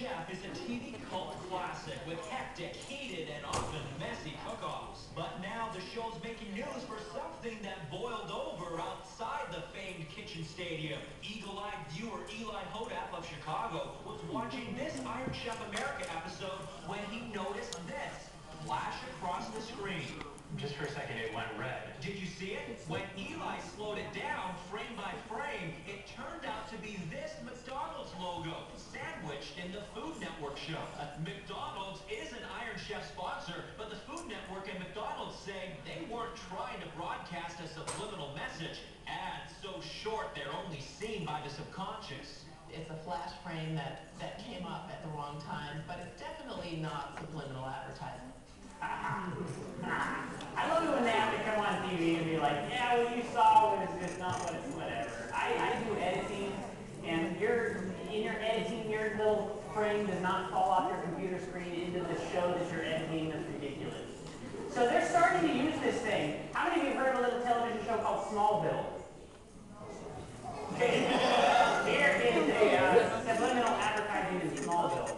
Chef is a TV cult classic with hectic, heated, and often messy cook-offs. But now the show's making news for something that boiled over outside the famed kitchen stadium. Eagle-eyed viewer Eli Hodap of Chicago was watching this Iron Chef America episode when he noticed this flash across the screen. Just for a second, it went red. Did you see it? When Eli slowed it down, frame by frame, it turned out to be this McDonald's logo, sandwiched in the Food Network show. McDonald's is an Iron Chef sponsor, but the Food Network and McDonald's say they weren't trying to broadcast a subliminal message. Ads so short they're only seen by the subconscious. It's a flash frame that came up at the wrong time, but it's definitely not subliminal advertising. I love it when they have to come on TV and be like, yeah, what you saw was just not what it's whatever. I do editing, and in your editing, your little frame does not fall off your computer screen into the show that you're editing. That's ridiculous. So they're starting to use this thing. How many of you have heard of a little television show called Smallville? Okay. Here is a subliminal advertising in Smallville.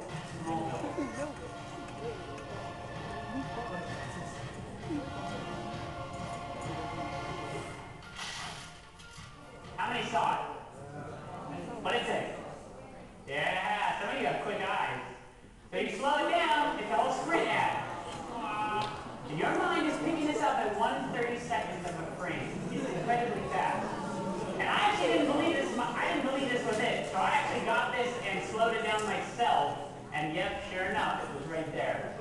How many saw it? What did it say? Yeah, some of you have quick eyes. So you slow it down, it's a whole sprint ad. Your mind is picking this up at 1/32 of a frame. It's incredibly fast. And I actually didn't believe this. I didn't believe this was it. So I actually got this and slowed it down myself. And yep, sure enough, it was right there.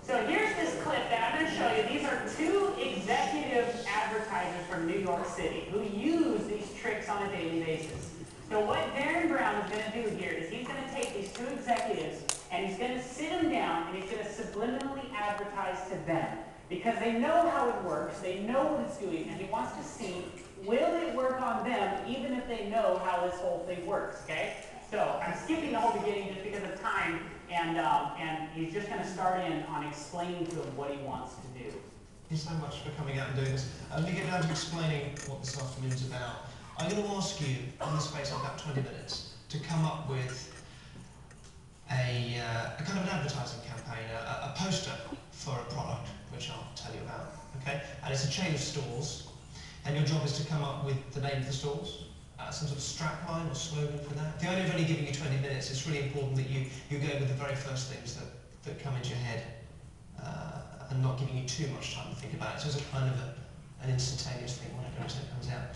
So here's this clip that I'm going to show you. These are two executive advertisers from New York City who use these tricks on a daily basis. So what Darren Brown is going to do here is he's going to take these two executives and he's going to sit them down and he's going to subliminally advertise to them. Because they know how it works, they know what it's doing, and he wants to see, will it work on them even if they know how this whole thing works, okay? So I'm skipping the whole beginning just because of time. And he's just going to start in on explaining to him what he wants to do. Thank you so much for coming out and doing this. Let me get down to explaining what this afternoon's about. I'm going to ask you, in the space of about 20 minutes, to come up with a kind of an advertising campaign, a poster for a product, which I'll tell you about. Okay? And it's a chain of stores, and your job is to come up with the name of the stores. Some sort of strapline or slogan for that. The idea of only giving you 20 minutes, it's really important that you go with the very first things that come into your head and not giving you too much time to think about it. So it's a kind of an instantaneous thing when it comes out.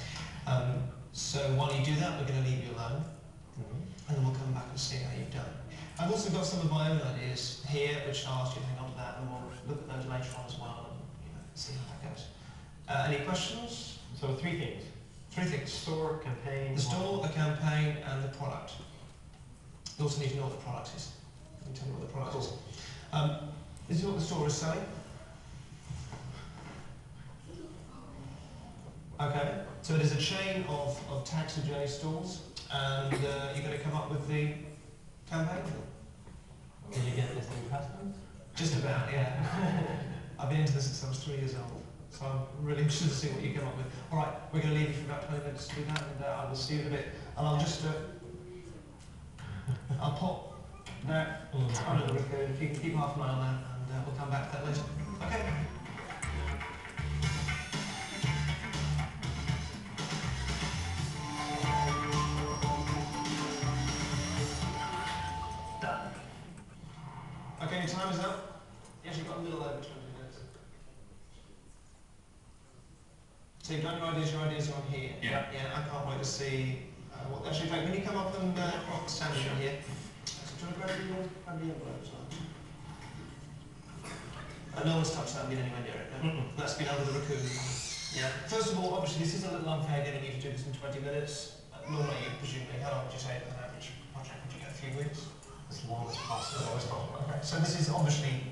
So while you do that, we're going to leave you alone, and then we'll come back and see how you've done. I've also got some of my own ideas here, which I'll ask you to hang on to that, and we'll look at those later on as well and see how that goes. Any questions? So three things. Three things. Store, campaign. The store, the campaign, and the product. You also need to know what the product is. I can tell you what the product is. This is what the store is selling. Okay, so it is a chain of taxi journey stores, and you're going to come up with the campaign. Did you get this in customs? Just about, yeah. I've been into this since I was 3 years old. So I'm really interested to see what you come up with. All right, we're going to leave you for about 20 minutes to do that, and I will see you in a bit. And I'll just, I'll pop that under the record. If you can keep half an eye on that, and we'll come back to that later. Okay. Done. Okay, your time is up. Yes, you've got a little over 20 minutes. So you've done your ideas are on here. Yeah. Yeah, I can't wait to see what. Actually, in fact, can you come up and stand over here? So do you want to grab the envelopes? No one's touched that and been anywhere near it. No? That's been under the raccoon. Yeah. First of all, obviously, this is a little unfair getting you to do this in 20 minutes. Normally, presumably, how long would you say an average project? Would you get a few weeks? As long as possible. Okay. So this is obviously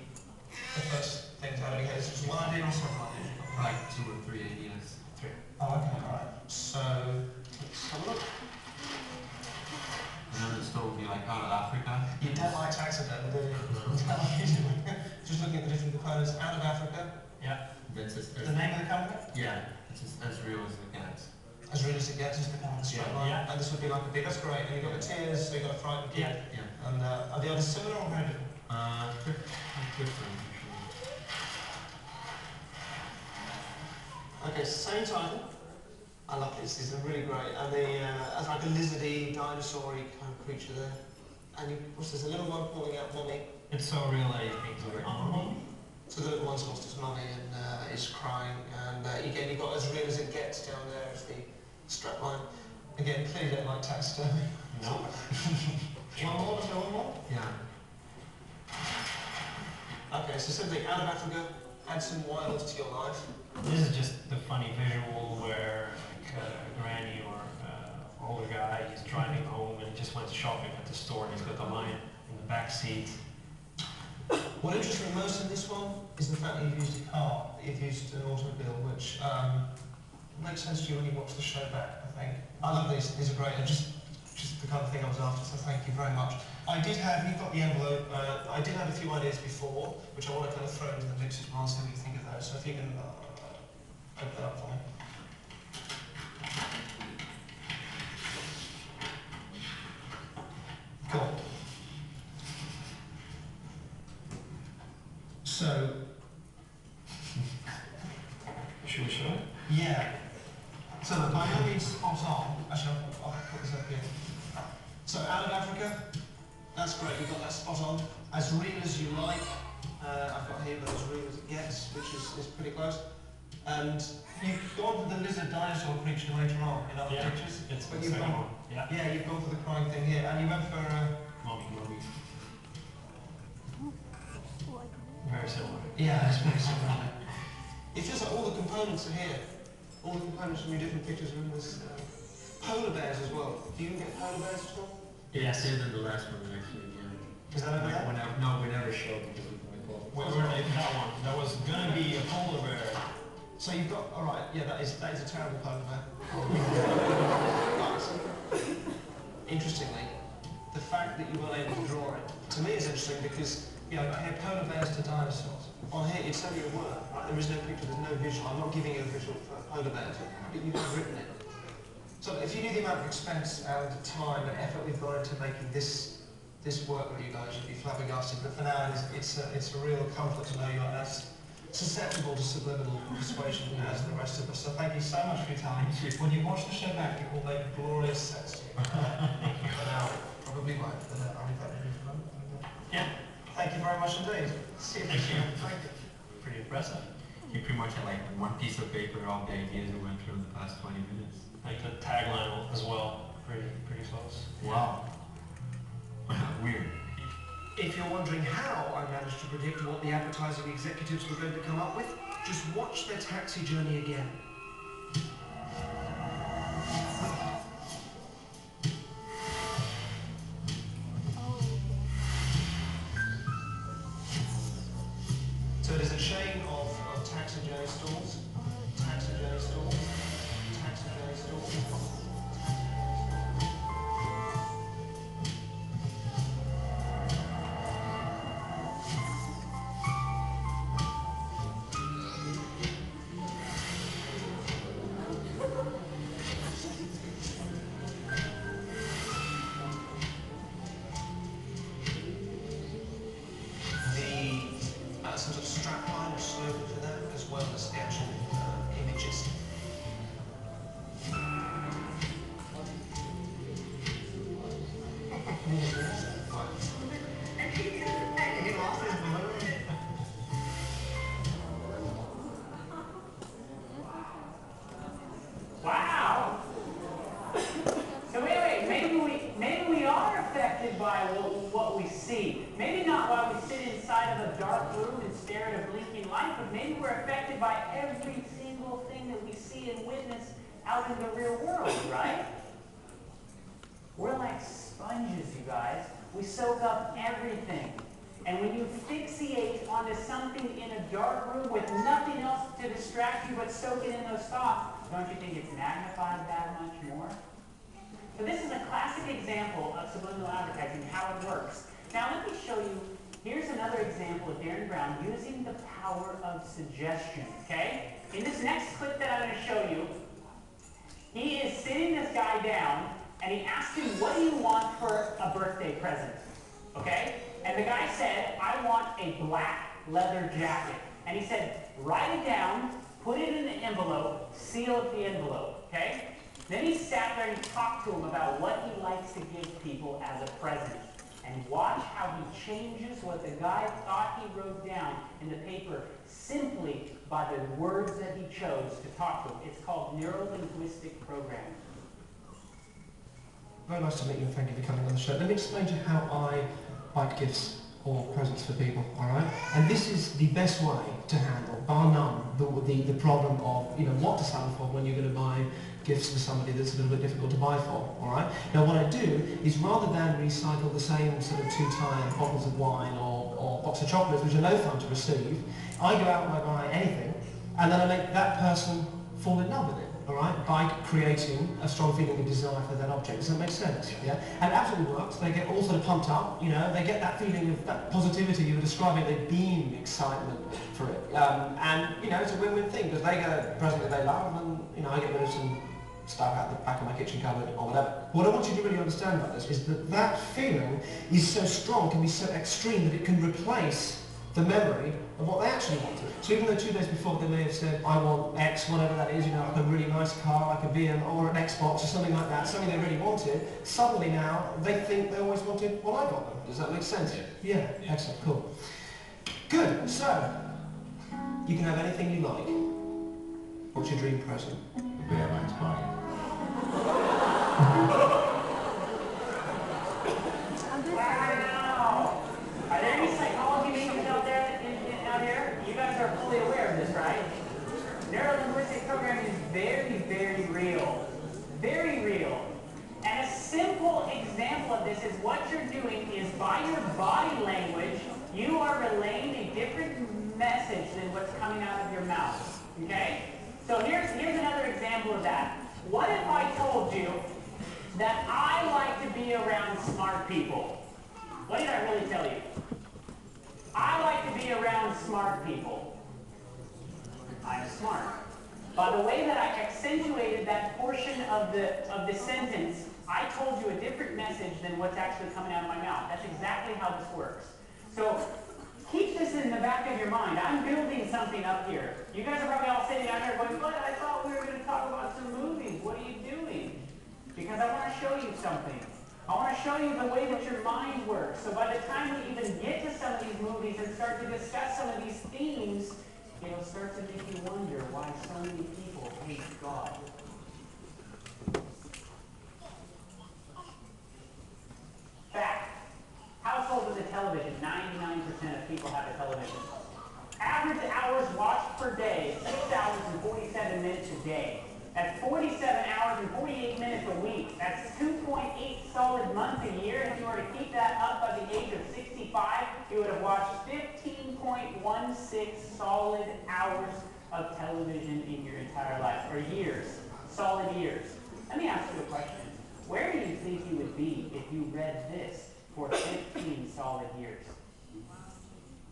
the first thing to have. Is just one idea or several ideas? Like 2 or 3 ideas. 3. Oh, okay, alright. So, let's have a look. Another store would be like out of Africa. You don't like taxidermy, do you? Just looking at the different components out of Africa. Yeah. That's just, The name of the company? yeah, it's just as real as it gets. as real as it gets, is the kind of straight line. Yeah. And this would be like a big, that's great. And you've got the tears, so you've got a frightened kid. Yeah. And are the others similar or very different? Different. Okay, same title. I love this. These are really great. And the as like a lizardy, dinosaur-y kind of creature there. And there's a little one calling out mommy. It's so real that you think it's very normal. So the little one's lost his mummy and is crying. And again, you've got as real as it gets down there as the strap line. Again, clearly don't like taxidermy. No. One more, let's go one more. Yeah. Okay, so something out of Africa, add some wild to your life. This is just the funny visual where like a granny or older guy, he's driving home and he just went shopping at the store and he's got the lion in the back seat. What interests me most in this one is the fact that you've used a car, that you've used an automobile, which makes sense to you when you watch the show back, I think. I love these are great, and just the kind of thing I was after, so thank you very much. I did have, you've got the envelope, I did have a few ideas before, which I want to kind of throw into the mix as well, see what you think of those, so if you can open that up for me. Cool. So, Should we show it? yeah. So by no means spot on. Actually, I'll put this up here. So out of Africa, that's great. You've got that spot on. As real as you like. I've got here, but as real as it gets, which is pretty close. And you've gone for the lizard dinosaur creature later on in other pictures. It's but the you've second gone, one. Yeah. yeah, you've gone for the crying thing here, and you went for Mommy. Very similar. yeah, it's very similar. It feels like all the components are here. All the components from your different pictures are in this. Polar bears as well. Do you get polar bears at all? Yeah, same than the last one actually. Yeah. Is that over there? No, we never showed because we Where that one? That was gonna be a polar bear. So you've got, all right, yeah, that is a terrible polar bear. But, interestingly, the fact that you weren't able to draw it, to me is interesting because, you know, I had polar bears to dinosaurs. On here, it's only a word, right? There is no picture, there's no visual. I'm not giving you a visual for polar bears, but you've written it. So if you knew the amount of expense and time and effort we've gone into making this work with you guys, you'd be flabbergasted. But for now, it's a real comfort to know you're as susceptible to subliminal persuasion as the rest of us. So thank you so much for your time. When you watch the show back, it will make glorious sense to you. For now, probably won't. Yeah. Thank you very much indeed. See you. Thank you. Thank you. Pretty impressive. You pretty much had like one piece of paper, all the ideas we went through in the past 20 minutes. Like the tagline as well. Pretty close. Wow. Weird. If you're wondering how I managed to predict what the advertising executives were going to come up with, just watch their taxi journey again. So it is a chain of taxi journey stalls, taxi journey stalls, taxi journey stalls. Some sort of strap line or slogan for them, as well as the actual images. Wow! So wait, maybe we are affected by what we see. Maybe not while we sit inside of a dark room and stare at a blinking light, but maybe we're affected by every single thing that we see and witness out in the real world, right? We're like sponges, you guys. We soak up everything. And when you fixate onto something in a dark room with nothing else to distract you but soaking in those thoughts, don't you think it's magnified that much more? So this is a classic example of subliminal advertising, how it works. Now let me show you, here's another example of Darren Brown using the power of suggestion, okay? In this next clip that I'm going to show you, He is sitting this guy down, and he asked him, what do you want for a birthday present? Okay? And the guy said, I want a black leather jacket. And he said, write it down, put it in an envelope, seal up the envelope. Okay? Then he sat there and he talked to him about what he likes to give people as a present. And watch how he changes what the guy thought he wrote down in the paper simply by the words that he chose to talk to him. It's called neuro-linguistic programming. Very nice to meet you and thank you for coming on the show. Let me explain to you how I write gifts or presents for people, alright? And this is the best way to handle, bar none, the problem of, what to settle for when you're going to buy gifts for somebody that's a little bit difficult to buy for, alright? Now what I do is rather than recycle the same sort of 2-tier bottles of wine or box of chocolates, which are no fun to receive, I go out and I buy anything, and then I make that person fall in love with it, alright? By creating a strong feeling of desire for that object. Does that make sense? Yeah? And it absolutely works. They get all sort of pumped up, they get that feeling of that positivity you were describing, they beam excitement for it. And it's a win-win thing, because they get a present that they love, and I get rid of some stuff out the back of my kitchen cupboard or whatever. What I want you to really understand about this is that that feeling is so strong, can be so extreme, that it can replace the memory of what they actually wanted. So even though 2 days before they may have said, I want X, whatever that is, like a really nice car, like a VM or an Xbox or something like that, something they really wanted, suddenly now they think they always wanted what I got them. Does that make sense? Yeah. Excellent, cool. Good, so you can have anything you like. What's your dream present? Yeah, mine's mine. Wow! Are there any psychology majors out there out here? You guys are fully aware of this, right? Neuro-linguistic programming is very, very real. Very real. And a simple example of this is what you're doing is by your body language, you are relaying a different message than what's coming out of your mouth. Okay? So here's another example of that. What if I told you that I like to be around smart people? What did I really tell you? I like to be around smart people. I'm smart. By the way that I accentuated that portion of the sentence, I told you a different message than what's actually coming out of my mouth. That's exactly how this works. So keep this in the back of your mind. I'm building something up here. You guys are probably all sitting out here going, "What? I thought we were going to talk about some movies. What are you doing?" Because I want to show you something. I want to show you the way that your mind works. So by the time we even get to some of these movies and start to discuss some of these themes, it'll start to make you wonder why so many people hate God. Fact. Households with a television, 99% of people have a television. Average hours watched per day, 6 hours and 47 minutes a day. That's 47 hours and 48 minutes a week. That's 2.8 solid months a year. If you were to keep that up by the age of 65, you would have watched 15.16 solid hours of television in your entire life, or years, solid years. Let me ask you a question. Where do you think you would be if you read this for 15 solid years?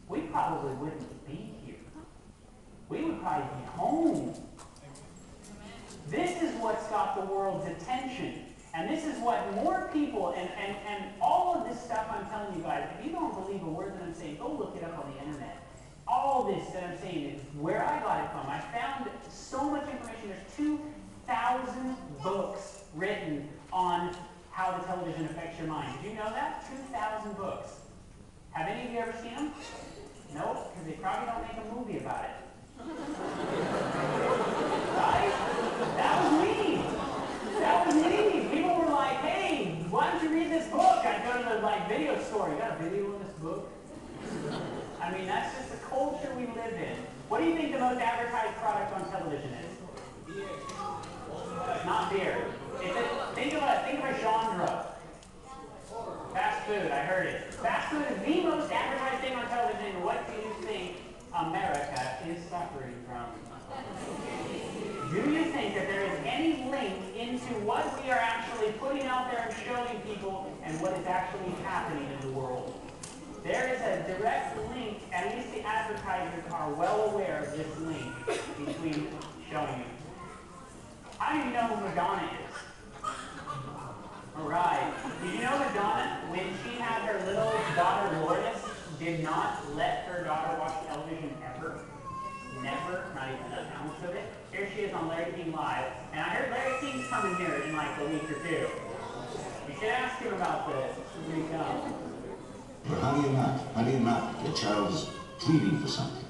We probably wouldn't be here. We would probably be home. This is what's got the world's attention. And this is what more people, and all of this stuff I'm telling you guys, if you don't believe a word that I'm saying, go look it up on the internet. All this that I'm saying is where I got it from. I found so much information. There's 2,000 books written on how the television affects your mind. Did you know that? 2,000 books. Have any of you ever seen them? Nope, because they probably don't make a movie about it. Right? That was me. That was me. People were like, "Hey, why don't you read this book?" I'd go to the video store. "You got a video in this book?" I mean, that's just the culture we live in. What do you think the most advertised product on television is? Beer. Not beer. Think of a genre. Fast food, I heard it. Fast food is the most advertised thing on television. What do you think America is suffering from? Do you think that there is any link into what we are actually putting out there and showing people and what is actually happening in the world? There is a direct link, at least the advertisers are well aware of this link between showing you. How do you know who Madonna is? All right. Did you know Madonna, when she had her little daughter Lourdes, did not let her daughter watch television ever? Never, not even an ounce of it. Here she is on Larry King Live, and I heard Larry King's coming here in like a week or two. You should ask him about this when he comes. But how do you not? Your child is pleading for something.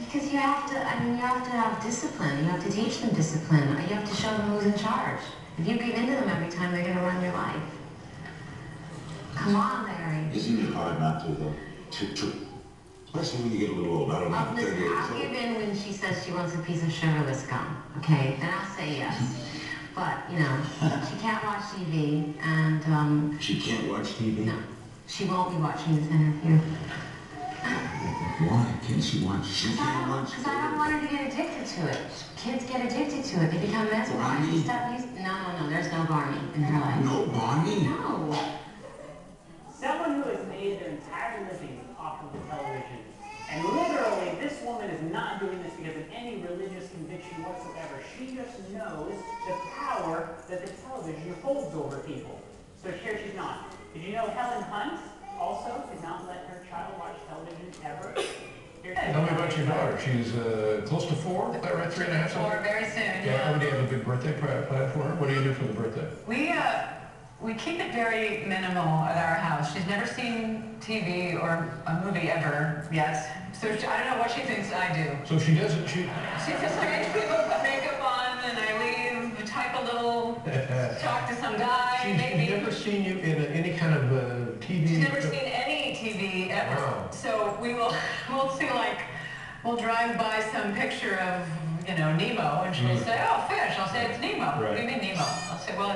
Because you have to, you have to have discipline. You have to teach them discipline. You have to show them who's in charge. If you give in to them every time, they're going to run your life. Come on, Larry. Isn't it hard not to, though? Especially when you get a little old. I don't know. Listen, I'll give in when she says she wants a piece of sugarless gum, okay? Then I'll say yes. But, you know, she can't watch TV, and, She can't watch TV? No. She won't be watching this interview. Why can't she watch? She can't watch. Because I don't want her to get addicted to it. Kids get addicted to it. They become mesmerized. No, there's no Barney in her life. No Barney? No. Someone who has made their entire living off of the television. And literally, this woman is not doing this because of any religious conviction whatsoever. She just knows the power that the television holds over people. So here she's not. Did you know Helen Hunt also did not let her child watch television ever? Tell me about your daughter. She's close to 4, is that right? 3 and a half? 4, very soon. Yeah. How do you have a big birthday planned for her? What do you do for the birthday? We keep it very minimal at our house. She's never seen TV or a movie ever yet. So I don't know what she thinks I do. So she doesn't, she just like, I put makeup on and I leave, type a little, talk to some guy, maybe. She's never seen you in any kind of TV? She's never seen any TV ever. Wow. So we'll see, like, we'll drive by some picture of, Nemo, and she'll say, oh, fish. I'll say, it's Nemo. Right. What do you mean Nemo? I'll say, well,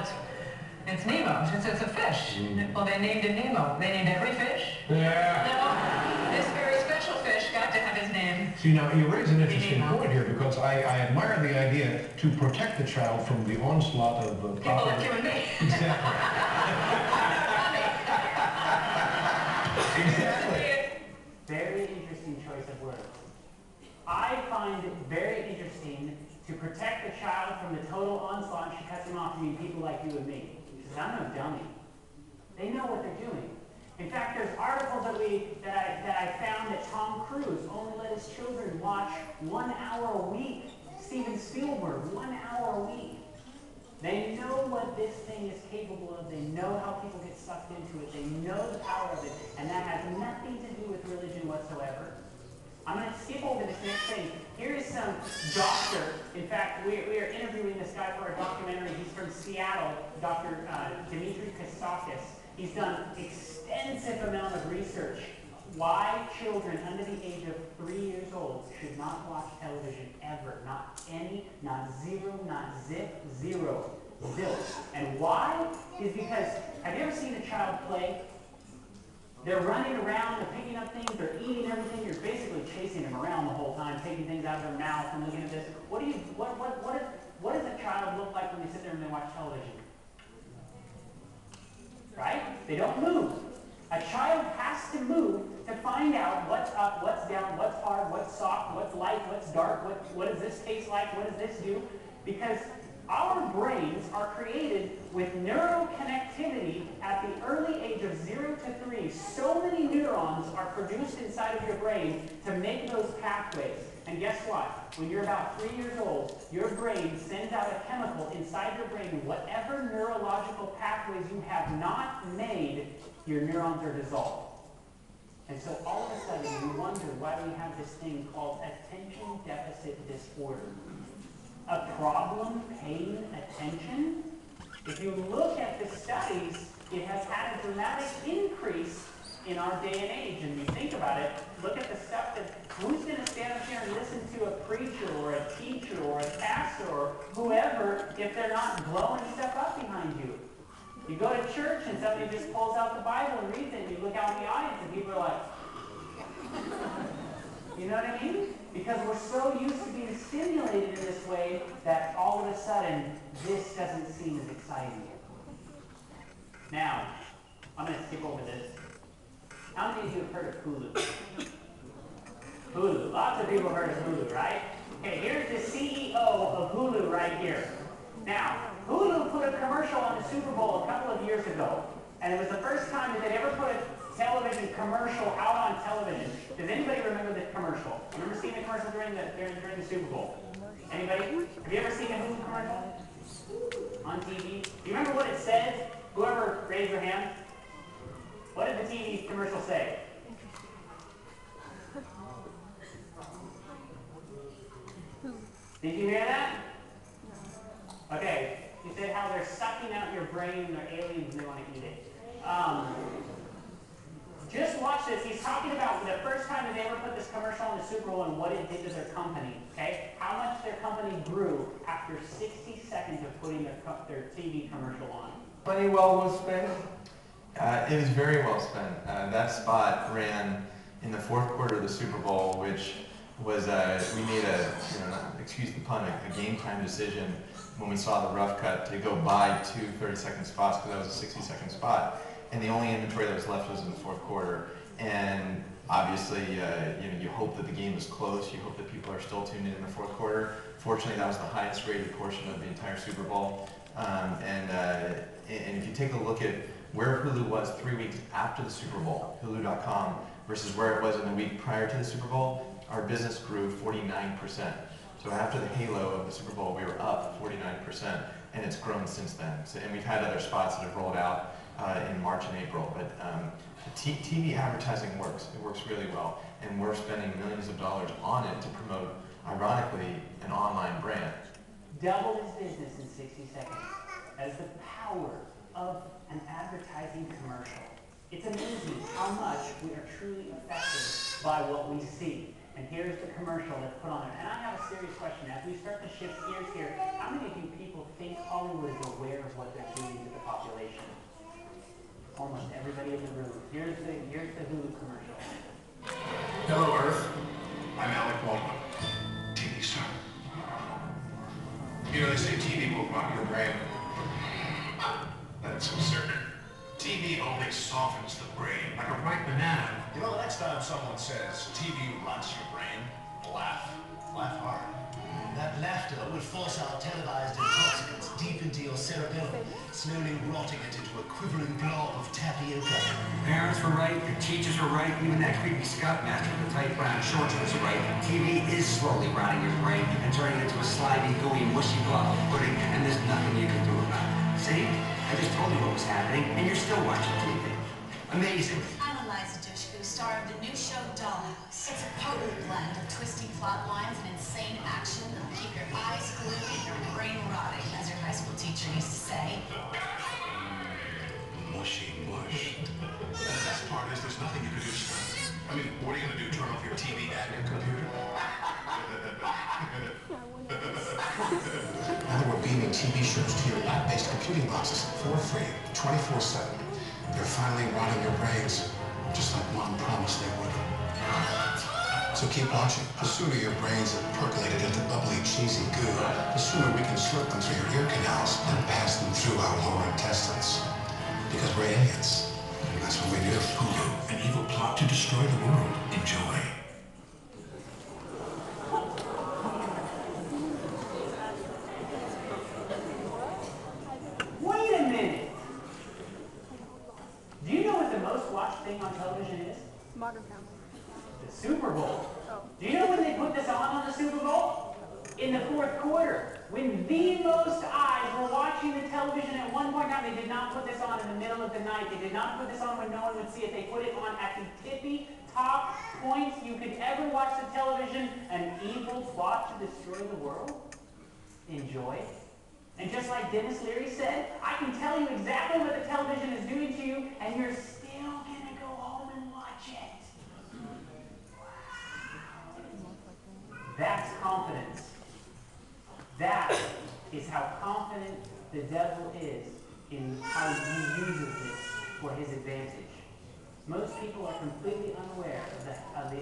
it's Nemo. She says, it's a fish. Well, they named it Nemo. They named every fish? Yeah. No, this very special fish got to have his name. See, now, you raise an interesting point here, because I admire the idea to protect the child from the onslaught of People like you and me. Exactly. Exactly. Very interesting choice of words. I find it very interesting to protect the child from the total onslaught. She cuts him off to mean people like you and me. She says, I'm no dummy. They know what they're doing. In fact, there's articles that I found that Tom Cruise only let his children watch 1 hour a week. Steven Spielberg, 1 hour a week. They know what this thing is capable of. They know how people get sucked into it. They know the power of it. And that has nothing to do with religion whatsoever. I'm going to skip over this next thing. Here is some doctor. In fact, we are interviewing this guy for a documentary. He's from Seattle, Dr. Dimitri Kasakis. He's done extensive amount of research. Why children under the age of 3 years old should not watch television ever. Not any, not zero, not zip, zero. Zilch. And why? Is because, have you ever seen a child play? They're running around, they're picking up things, they're eating everything. You're basically chasing them around the whole time, taking things out of their mouth and looking at this. What does a child look like when they sit there and they watch television? Right? They don't move. A child has to move to find out what's up, what's down, what's hard, what's soft, what's light, what's dark, what does this taste like, what does this do? Because our brains are created with neuroconnectivity at the early age of 0 to 3. So many neurons are produced inside of your brain to make those pathways. And guess what? When you're about 3 years old, your brain sends out a chemical inside your brain. Whatever neurological pathways you have not made, your neurons are dissolved. And so all of a sudden, you wonder why we have this thing called attention deficit disorder. A problem paying attention? If you look at the studies, it has had a dramatic increase in our day and age. And you think about it, look at the stuff that, who's going to stand up here and listen to a preacher or a teacher or a pastor or whoever if they're not blowing stuff up behind you? You go to church and somebody just pulls out the Bible and reads it, and you look out in the audience and people are like, you know what I mean? Because we're so used to being stimulated in this way that all of a sudden, this doesn't seem as exciting. Now, I'm going to skip over this. How many of you have heard of Hulu? Hulu. Lots of people have heard of Hulu, right? Okay, here's the CEO of Hulu right here. Now, Hulu put a commercial on the Super Bowl a couple of years ago, and it was the first time that they'd ever put a television commercial out on television. Does anybody remember the commercial? Remember seeing the commercial during the Super Bowl? Anybody? Have you ever seen a Hulu commercial on TV? Do you remember what it said? Whoever raised their hand. What did the TV commercial say? Did you hear that? Okay. He said how they're sucking out your brain and they're aliens and they want to eat it. Just watch this. He's talking about the first time that they ever put this commercial on the Super Bowl and what it did to their company. Okay? How much their company grew after 60 seconds of putting their TV commercial on. Money well spent? It was very well spent. That spot ran in the fourth quarter of the Super Bowl, which was, we made excuse the pun, a game time decision when we saw the rough cut to go buy 2 30-second spots because that was a 60-second spot. And the only inventory that was left was in the fourth quarter. And obviously, you hope that the game is close. You hope that people are still tuned in the fourth quarter. Fortunately, that was the highest rated portion of the entire Super Bowl. And if you take a look at where Hulu was 3 weeks after the Super Bowl, Hulu.com, versus where it was in the week prior to the Super Bowl, our business grew 49%. So after the halo of the Super Bowl, we were up 49%, and it's grown since then. So, and we've had other spots that have rolled out in March and April, but TV advertising works. It works really well, and we're spending millions of dollars on it to promote, ironically, an online brand. Double his business in 60 seconds. That is the power of an advertising commercial. It's amazing how much we are truly affected by what we see. And here's the commercial that's put on there. And I have a serious question. As we start to shift gears here, how many of you people think Hollywood is aware of what they're doing to the population? Almost everybody in the room. Here's the Hulu commercial. Hello, Earth. I'm Alec Baldwin, TV star. You know, they say TV will rot your brain. That's absurd. TV only softens the brain, like a ripe banana. You know, the next time someone says TV rots your brain, laugh. Laugh hard. That laughter would force our televised intoxicants deep into your cerebellum, slowly rotting it into a quivering blob of tapioca. Parents were right, your teachers were right, even that creepy scoutmaster with the tight brown shorts was right. TV is slowly rotting your brain and turning it into a slimy, gooey, mushy blob of pudding, and there's nothing you can do about it. See? I just told you what was happening, and you're still watching TV. Amazing. I'm Eliza Dushku, star of the new show Dollhouse. It's a potent blend of twisty plot lines and insane action that'll keep your eyes glued and your brain rotting, as your high school teacher used to say. Mushy mush. And the best part is there's nothing you can do to stop it. I mean, what are you going to do, turn off your TV and your computer? Now that we're beaming TV shows to your lab-based computing boxes for free, 24/7, they're finally rotting your brains, just like Mom promised they would. So keep watching. The sooner your brains have percolated into bubbly, cheesy goo, the sooner we can slurp them through your ear canals and pass them through our lower intestines. Because we're idiots. And that's what we do. Hulu, an evil plot to destroy the world. Enjoy. Wait a minute. Do you know what the most watched thing on television is? Modern Family. The Super Bowl. Oh. Do you know when they put this on the Super Bowl? In the fourth quarter. When the most eyes were watching the television at one point in time, they did not put this on in the middle of the night. They did not put this on when no one would see it. They put it on at the tippy top point you could ever watch the television. An evil plot to destroy the world. Enjoy. And just like Dennis Leary said, I can tell you exactly what the television is doing to you, and you're still going to go home and watch it. That's confidence. That is how confident the devil is in how he uses this for his advantage. Most people are completely unaware of the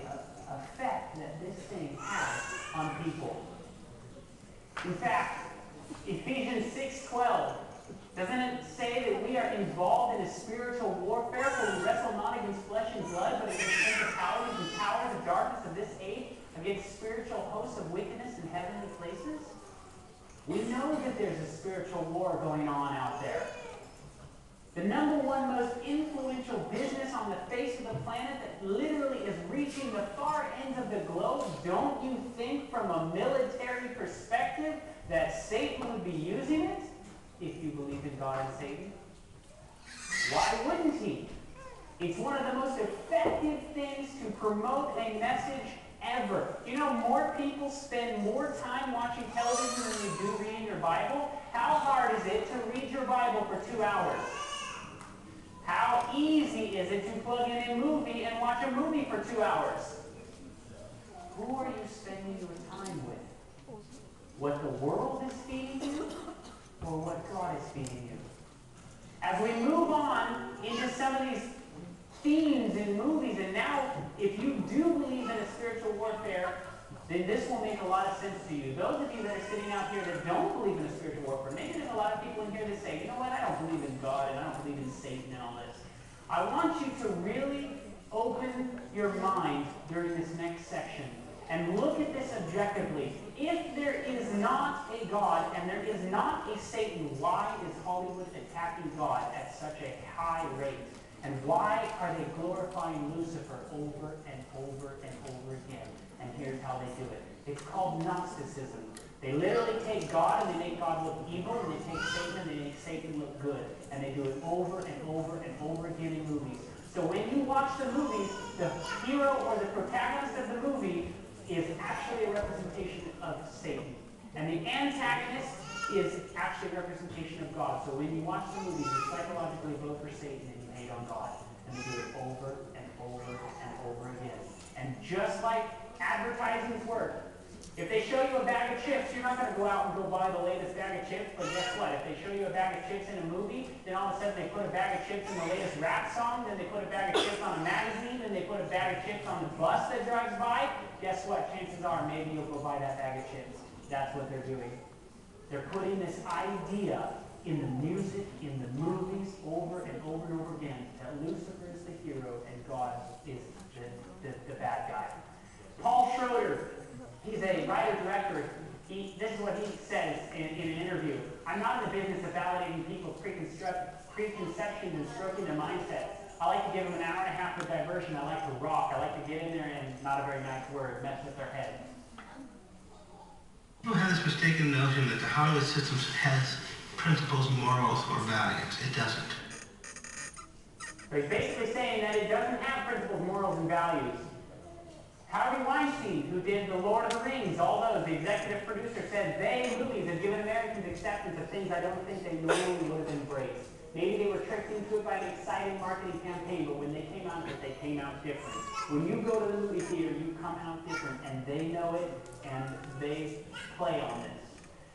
effect that this thing has on people. In fact, Ephesians 6:12, doesn't it say that we are involved in a spiritual warfare, for we wrestle not against flesh and blood, but against principalities and powers of darkness of this age, against spiritual hosts of wickedness in heavenly places? We know that there's a spiritual war going on out there. The number one most influential business on the face of the planet that literally is reaching the far ends of the globe, don't you think from a military perspective that Satan would be using it if you believe in God and Satan? Why wouldn't he? It's one of the most effective things to promote a message ever. You know, more people spend more time watching television than you do reading your Bible. How hard is it to read your Bible for 2 hours? How easy is it to plug in a movie and watch a movie for 2 hours? Who are you spending your time with? What the world is feeding you, or what God is feeding you? As we move on into some of these themes in movies, and now if you do believe in a spiritual warfare, then this will make a lot of sense to you. Those of you that are sitting out here that don't believe in a spiritual warfare, maybe there's a lot of people in here that say, you know what, I don't believe in God and I don't believe in Satan and all this. I want you to really open your mind during this next section and look at this objectively. If there is not a God and there is not a Satan, why is Hollywood attacking God at such a high rate? And why are they glorifying Lucifer over and over and over again? And here's how they do it. It's called Gnosticism. They literally take God and they make God look evil, and they take Satan and they make Satan look good. And they do it over and over and over again in movies. So when you watch the movies, the hero or the protagonist of the movie is actually a representation of Satan. And the antagonist is actually a representation of God. So when you watch the movies, you psychologically vote for Satan and you hate on God. And they do it over and over and over again. And just like advertisements work, if they show you a bag of chips, you're not going to go out and go buy the latest bag of chips, but guess what? If they show you a bag of chips in a movie, then all of a sudden they put a bag of chips in the latest rap song, then they put a bag of chips on a magazine, then they put a bag of chips on the bus that drives by. Guess what? Chances are maybe you'll go buy that bag of chips. That's what they're doing. They're putting this idea in the music, in the movies, over and over and over again, that Lucifer is the hero and God is the bad guy. Paul Schroeder, he's a writer-director. This is what he says in an interview. I'm not in the business of validating people's preconceptions and stroking their mindset. I like to give them an hour and a half of diversion. I like to rock. I like to get in there and, not a very nice word, mess with their head. People have this mistaken notion that the Hollywood system has principles, morals, or values. It doesn't. So he's basically saying that it doesn't have principles, morals, and values. Harvey Weinstein, who did The Lord of the Rings, all those, the executive producer, said they, movies, have given Americans acceptance of things I don't think they normally would have embraced. Maybe they were tricked into it by an exciting marketing campaign, but when they came out of it, they came out different. When you go to the movie theater, you come out different, and they know it, and they play on this.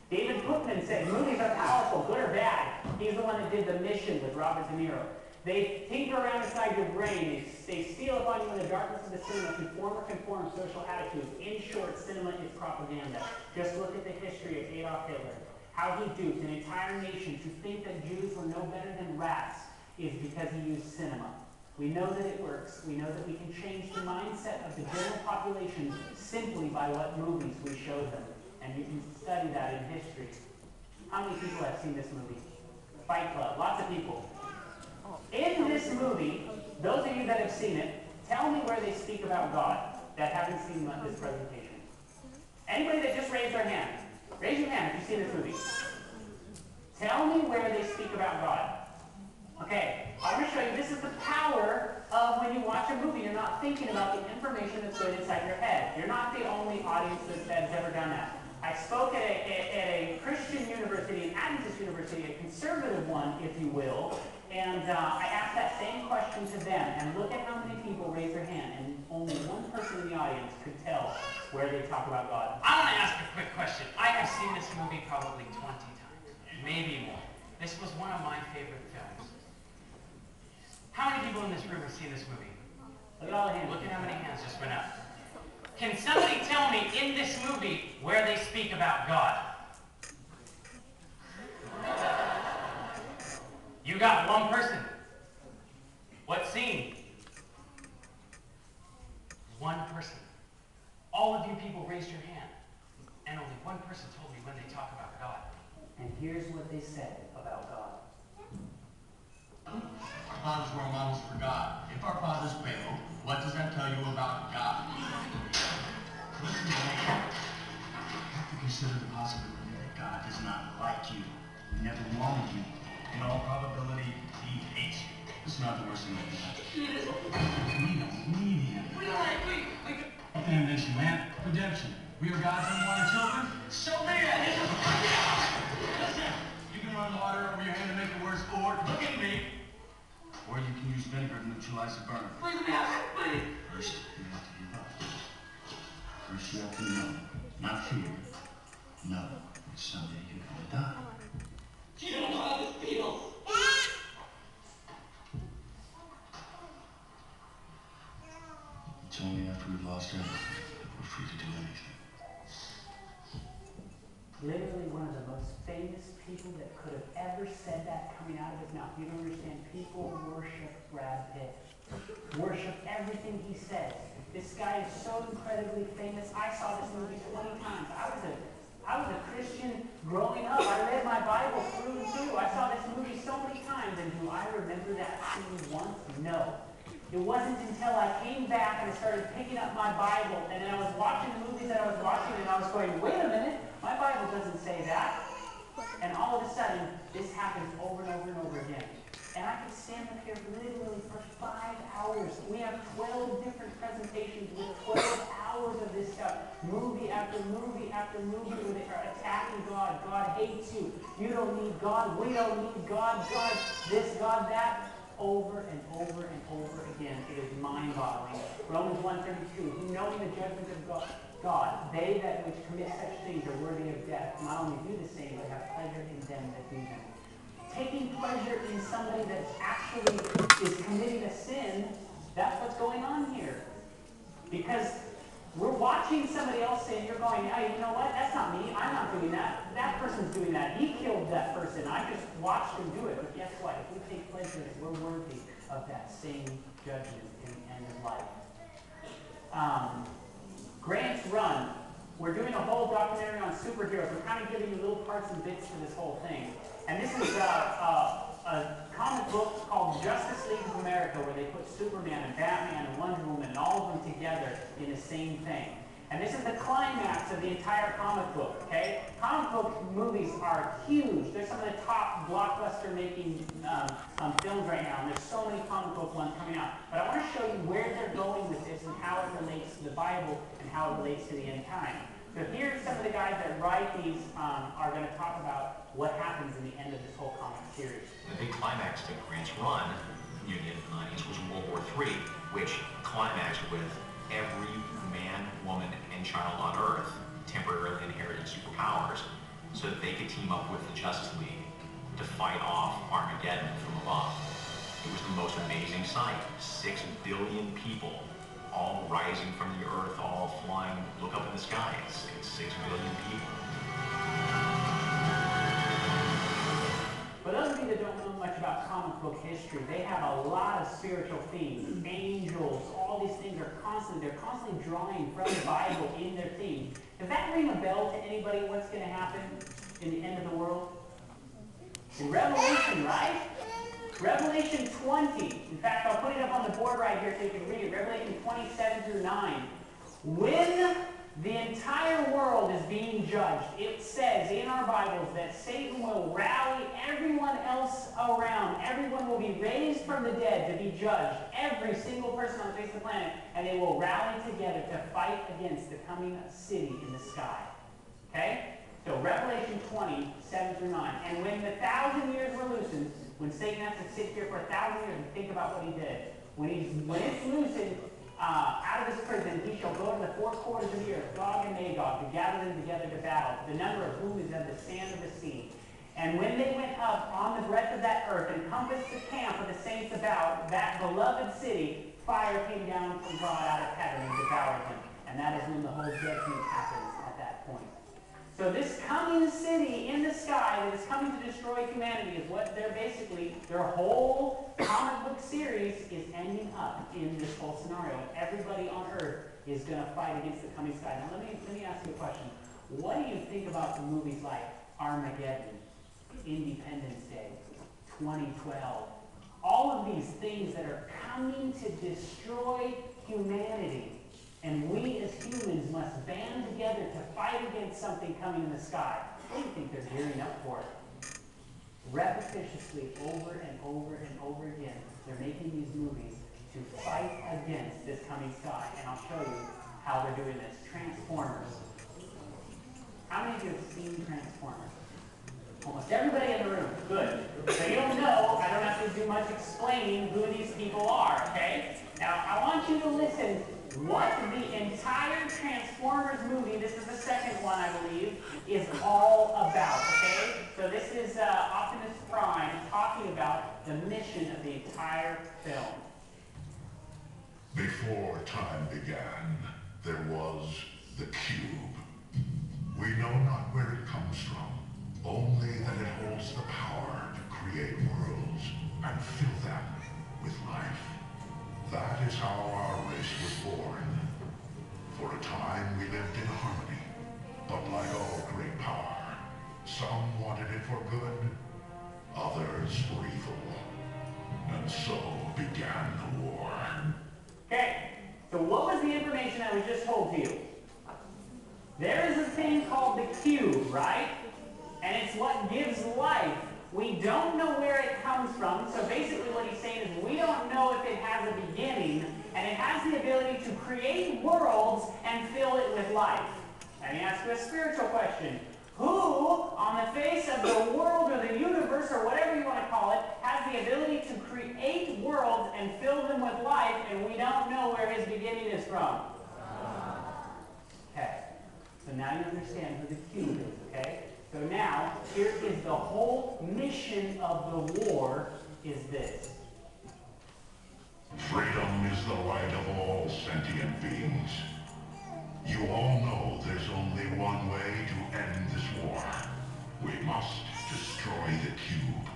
David Putman said, movies are powerful, good or bad. He's the one that did The Mission with Robert De Niro. They tinker around inside your brain. They steal upon you in the darkness of the cinema to form or conform social attitudes. In short, cinema is propaganda. Just look at the history of Adolf Hitler. How he duped an entire nation to think that Jews were no better than rats is because he used cinema. We know that it works. We know that we can change the mindset of the general population simply by what movies we show them. And you can study that in history. How many people have seen this movie? Fight Club. Lots of people. In this movie, those of you that have seen it, tell me where they speak about God that haven't seen this presentation. Anybody that just raised their hand? Raise your hand if you've seen this movie. Tell me where they speak about God. Okay, I'm going to show you this is the power of when you watch a movie. You're not thinking about the information that's going inside your head. You're not the only audience that's ever done that. I spoke at a Christian university, an Adventist university, a conservative one, if you will, and I asked that same question to them, and look at how many people raised their hand, and only one person in the audience could tell where they talk about God. I want to ask a quick question. I have seen this movie probably 20 times, maybe more. This was one of my favorite films. How many people in this room have seen this movie? Look at all the hands. Look at how many hands just went up. Can somebody tell me in this movie where they speak about God? You got one person. What scene? One person. All of you people raised your hand. And only one person told me when they talk about God. And here's what they said about God. Our fathers were models for God. If our fathers failed, what does that tell you about God? You have to consider the possibility that God does not like you. He never wanted you. In all probability, he hates you. It's not the worst thing that can happen. We don't need him. Damnation, man. Redemption. We are God's unwanted children. Show me that. Listen, you can run water over your hand to make it worse, or look at me. Or you can use vinegar to neutralize the burn. First, you have to give up. First, you have to know, not fear. Know that someday you're gonna die. You don't know how this feels. It's only after we've lost everything that we're free to do anything. Literally one of the most famous people that could have ever said that coming out of his mouth. You don't understand. People worship Brad Pitt. Worship everything he says. This guy is so incredibly famous. I saw this movie 20 times. I was a Christian growing up. I read my Bible through and through. I saw this movie so many times, and do I remember that scene once? No. It wasn't until I came back and I started picking up my Bible, and then I was watching the movies that I was watching, and I was going, wait a minute, my Bible doesn't say that. And all of a sudden, this happens over and over and over again. And I could stand up here literally for 5 hours. We have 12 different presentations with 12 hours of this stuff. Movie after movie after movie where they are attacking God. God hates you. You don't need God. We don't need God. God this, God that. Over and over and over again. It is mind-boggling. Romans 1:32, who knowing the judgment of God, they that which commit such things are worthy of death, not only do the same, but have pleasure in them that do them. Taking pleasure in somebody that actually is committing a sin, that's what's going on here. Because we're watching somebody else sin, you're going, hey, you know what? That's not me. I'm not doing that. That person's doing that. He killed that person. I just watched him do it. But guess what? If we take pleasure in it, we're worthy of that same judgment in the end of life. Grant's Run. We're doing a whole documentary on superheroes. We're kind of giving you little parts and bits to this whole thing. And this is a comic book called Justice League of America, where they put Superman and Batman and Wonder Woman and all of them together in the same thing. And this is the climax of the entire comic book, okay? Comic book movies are huge. They're some of the top blockbuster-making films right now, and there's so many comic book ones coming out. But I want to show you where they're going with this and how it relates to the Bible and how it relates to the end time. So here's some of the guys that write these are going to talk about what happens in the end of this whole comic series. The big climax to Grant's Run near the end of the 90s was World War III, which climaxed with every man, woman, and child on Earth temporarily inherited superpowers so that they could team up with the Justice League to fight off Armageddon from above. It was the most amazing sight. 6 billion people all rising from the Earth, all flying. Look up in the sky. It's 6 billion people. For those of you that don't know much about comic book history, they have a lot of spiritual themes. Angels, all these things are they're constantly drawing from the Bible in their theme. Does that ring a bell to anybody what's going to happen in the end of the world? In Revelation, right? Revelation 20. In fact, I'll put it up on the board right here so you can read it. Revelation 27 through 9. When the entire world is being judged, it says in our Bibles that Satan will rally everyone else around. Everyone will be raised from the dead to be judged. Every single person on the face of the planet. And they will rally together to fight against the coming city in the sky. Okay? So Revelation 20, 7 through 9. And when the 1,000 years were loosened, when Satan has to sit here for 1,000 years and think about what he did, when it's loosened out of his prison, he shall go to the 4 quarters of the earth, Gog and Magog, to gather them together to battle, the number of whom is as the sand of the sea. And when they went up on the breadth of that earth and compassed the camp of the saints about that beloved city, fire came down from God out of heaven and devoured them. And that is when the whole judgment happens at that point. So this coming city in the sky that is coming to destroy humanity is what they're basically, their whole comic book series is ending up in this whole scenario. And everybody on Earth is going to fight against the coming sky. Now let me ask you a question. What do you think about the movies like Armageddon, Independence Day, 2012? All of these things that are coming to destroy humanity. And we as humans must band together to fight against something coming in the sky. What do you think they're gearing up for? Repetitiously, over and over and over again, they're making these movies to fight against this coming sky. And I'll show you how they're doing this. Transformers. How many of you have seen Transformers? Almost everybody in the room. Good. So you don't know, I don't have to do much explaining who these people are, okay? Now, I want you to listen what the entire Transformers movie, this is the second one, I believe, is all about, okay? So this is Optimus Prime talking about the mission of the entire film. Before time began, there was the cube. We know not where it comes from, only that it holds the power to create worlds and fill them with life. That is how our race was born. For a time we lived in harmony, but like all great power, some wanted it for good, others for evil. And so began the war. Okay, so what was the information that was just told to you? There is a thing called the cube, right? And it's what gives life. We don't know where it comes from, so basically what he's saying is we don't know if it has a beginning, and it has the ability to create worlds and fill it with life. Let me ask you a spiritual question. Who, on the face of the world or the universe or whatever you want to call it, has the ability to create worlds and fill them with life, and we don't know where his beginning is from? Okay, so now you understand who the cube is, okay? So now, here is the whole mission of the war, is this. Freedom is the right of all sentient beings. You all know there's only one way to end this war. We must destroy the cube.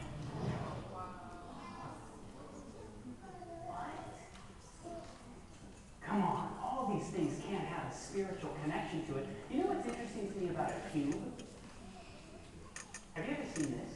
Come on, all these things can't have a spiritual connection to it. You know what's interesting to me about a cube? Have you ever seen this?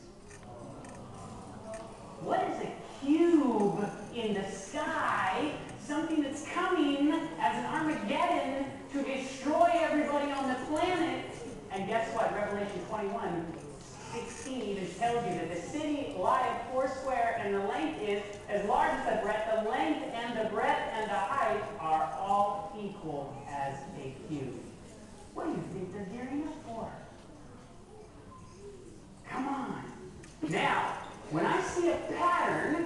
What is a cube in the sky? Something that's coming as an Armageddon to destroy everybody on the planet. And guess what? Revelation 21:16 even tells you that the city lieth foursquare, and the length is as large as the breadth. The length and the breadth and the height are all equal as a cube. What do you think they're gearing up for? Come on. Now, when I see a pattern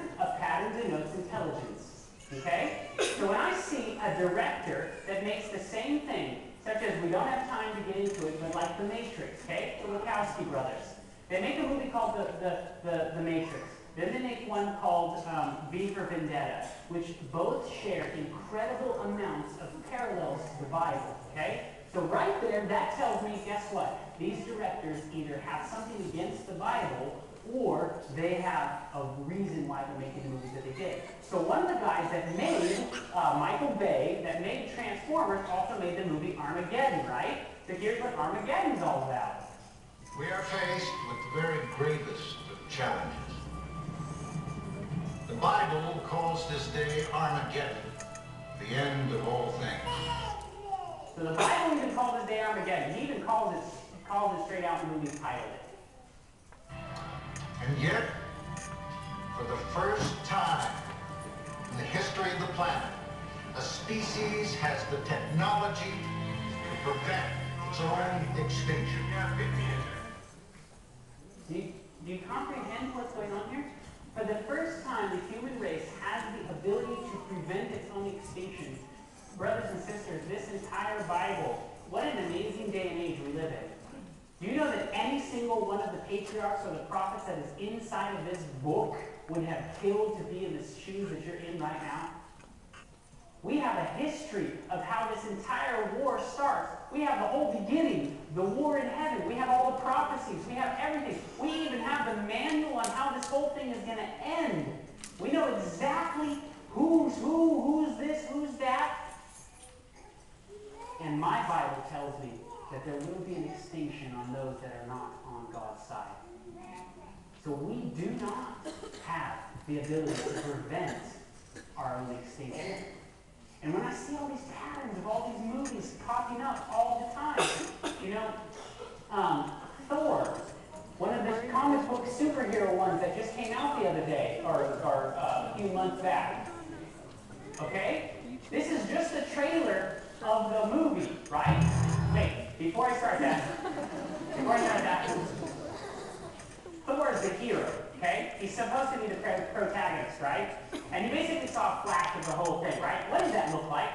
denotes intelligence. Okay? So when I see a director that makes the same thing, such as, we don't have time to get into it, but like The Matrix, okay? The Wachowski brothers. They make a movie called The Matrix. Then they make one called V for Vendetta, which both share incredible amounts of parallels to the Bible, okay? So right there, that tells me, guess what? These directors either have something against the Bible, or they have a reason why they're making the movies that they did. So one of the guys that made, Michael Bay, that made Transformers, also made the movie Armageddon, right? So here's what Armageddon's all about. We are faced with the very gravest of challenges. The Bible calls this day Armageddon, the end of all things. So the Bible even calls this day Armageddon. He even calls it straight out in the movie title. And yet, for the first time in the history of the planet, a species has the technology to prevent its own extinction. Do you comprehend what's going on here? For the first time, the human race has the ability to prevent its own extinction. Brothers and sisters, this entire Bible, what an amazing day and age we live in. Do you know that any single one of the patriarchs or the prophets that is inside of this book would have killed to be in the shoes that you're in right now? We have a history of how this entire war starts. We have the whole beginning, the war in heaven. We have all the prophecies. We have everything. We even have the manual on how this whole thing is going to end. We know exactly who's who, who's this, who's that. And my Bible tells me that there will be an extinction on those that are not on God's side. So we do not have the ability to prevent our own extinction. And when I see all these patterns of all these movies popping up all the time, you know, Thor, one of the comic book superhero ones that just came out the other day, or a few months back. Okay? This is just a trailer of the movie, right? Wait, before I start that, Thor is the hero, okay? He's supposed to be the protagonist, right? And you basically saw a flash of the whole thing, right? What does that look like?